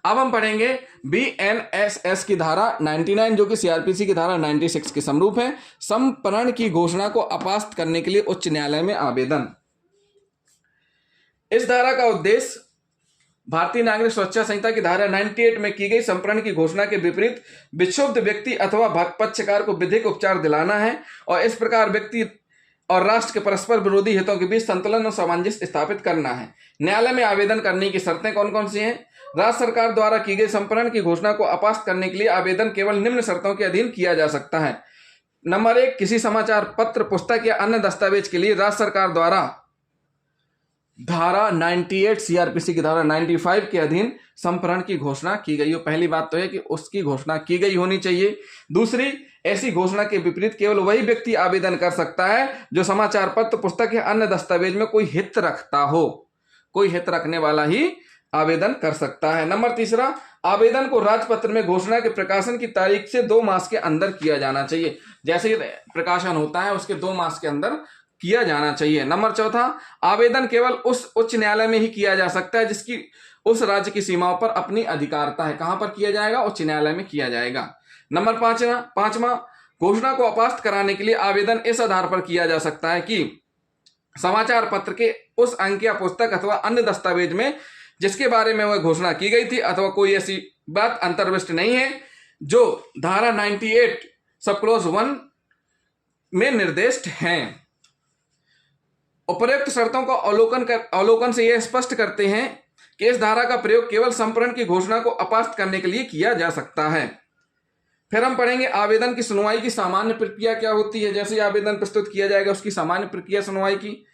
अब हम पढ़ेंगे बीएनएसएस की धारा 99 जो कि सीआरपीसी की धारा 96 के समरूप है। संपरण की घोषणा को अपास्त करने के लिए उच्च न्यायालय में आवेदन। इस धारा का उद्देश्य भारतीय नागरिक सुरक्षा संहिता की धारा 98 में की गई संपरण की घोषणा के विपरीत विक्षुब्ध व्यक्ति अथवा पक्षकार को विधिक उपचार दिलाना है और इस प्रकार व्यक्ति और राष्ट्र के परस्पर विरोधी हितों के बीच संतुलन और सामंजस्य स्थापित करना है। न्यायालय में आवेदन करने की शर्तें कौन कौन सी हैं? राज्य सरकार द्वारा की गई संपरण की घोषणा को अपास्त करने के लिए आवेदन केवल निम्न शर्तों के अधीन किया जा सकता है। नंबर 1, किसी समाचार पत्र, पुस्तक या अन्य दस्तावेज के लिए राज्य सरकार द्वारा धारा 98 सीआरपीसी की धारा 95 के अधीन संपरण की घोषणा की गई हो। पहली बात तो है कि उसकी घोषणा की गई होनी चाहिए। दूसरी, ऐसी घोषणा के विपरीत केवल वही व्यक्ति आवेदन कर सकता है जो समाचार पत्र, पुस्तक या अन्य दस्तावेज में कोई हित रखता हो। कोई हित रखने वाला ही आवेदन कर सकता है। नंबर 3, आवेदन को राजपत्र में घोषणा के प्रकाशन की तारीख से 2 मास के अंदर किया जाना चाहिए। जैसे ही प्रकाशन होता है उसके 2 मास के अंदर किया जाना चाहिए। नंबर 4, आवेदन केवल उस उच्च न्यायालय में ही किया जा सकता है जिसकी उस राज्य की सीमाओं पर अपनी अधिकारता है। कहां पर किया जाएगा? उच्च न्यायालय में किया जाएगा। नंबर 5वां, घोषणा को अपास्त कराने के लिए आवेदन इस आधार पर किया जा सकता है कि समाचार पत्र के उस अंक या पुस्तक अथवा अन्य दस्तावेज में जिसके बारे में वह घोषणा की गई थी अथवा कोई ऐसी बात अंतर्विष्ट नहीं है जो धारा 98 सब क्लॉज 1 में निर्दिष्ट हैं। उपरोक्त शर्तों का अवलोकन से यह स्पष्ट करते हैं कि इस धारा का प्रयोग केवल संपरण की घोषणा को अपास्त करने के लिए किया जा सकता है। फिर हम पढ़ेंगे आवेदन की सुनवाई की सामान्य प्रक्रिया क्या होती है। जैसे आवेदन प्रस्तुत किया जाएगा उसकी सामान्य प्रक्रिया सुनवाई की।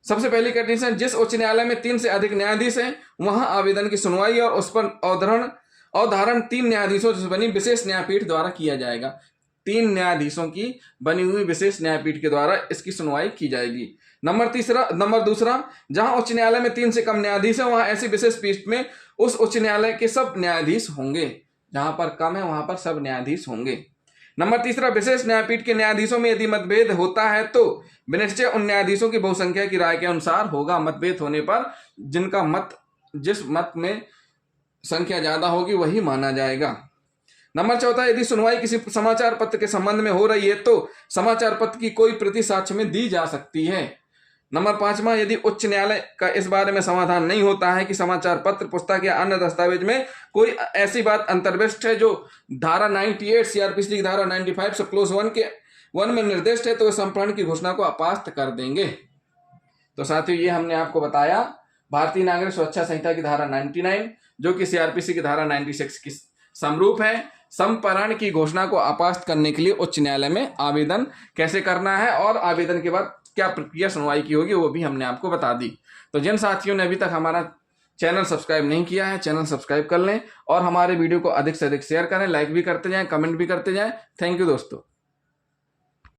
सबसे पहली कंडीशन, जिस उच्च न्यायालय में 3 से अधिक न्यायाधीश हैं वहां आवेदन की सुनवाई और उस पर अवधारण 3 न्यायाधीशों से बनी विशेष न्यायपीठ द्वारा किया जाएगा। 3 न्यायाधीशों की बनी हुई विशेष न्यायपीठ के द्वारा इसकी सुनवाई की जाएगी। नंबर 2, जहां उच्च न्यायालय में 3 से कम न्यायाधीश है वहां ऐसी विशेष पीठ में उस उच्च न्यायालय के सब न्यायाधीश होंगे। जहां पर कम है वहां पर सब न्यायाधीश होंगे। नंबर 3, विशेष न्यायपीठ के न्यायाधीशों में यदि मतभेद होता है तो विनिश्चय उन न्यायाधीशों की बहुसंख्या की राय के अनुसार होगा। मतभेद होने पर जिस मत में संख्या ज्यादा होगी वही माना जाएगा। नंबर 4, यदि सुनवाई किसी समाचार पत्र के संबंध में हो रही है तो समाचार पत्र की कोई प्रति साक्ष्य में दी जा सकती है। नंबर 5, यदि उच्च न्यायालय का इस बारे में समाधान नहीं होता है कि समाचार पत्र, पुस्तक या अन्य दस्तावेज में कोई ऐसी बात अंतर्विष्ट है जो धारा 98 सीआरपीसी की धारा 95 सब क्लॉज 1 में निर्दिष्ट है तो संपरण की घोषणा को अपास्त कर देंगे। तो साथियों, ये हमने आपको बताया भारतीय नागरिक सुरक्षा संहिता की धारा 99 जो कि सीआरपीसी की धारा 96 की समरूप है। संपरण की घोषणा को अपास्त करने के लिए उच्च न्यायालय में आवेदन कैसे करना है और आवेदन के बाद क्या प्रक्रिया सुनवाई की होगी वो भी हमने आपको बता दी। तो जिन साथियों ने अभी तक हमारा चैनल सब्सक्राइब नहीं किया है चैनल सब्सक्राइब कर लें और हमारे वीडियो को अधिक से अधिक शेयर करें, लाइक भी करते जाएं, कमेंट भी करते जाएं। थैंक यू दोस्तों।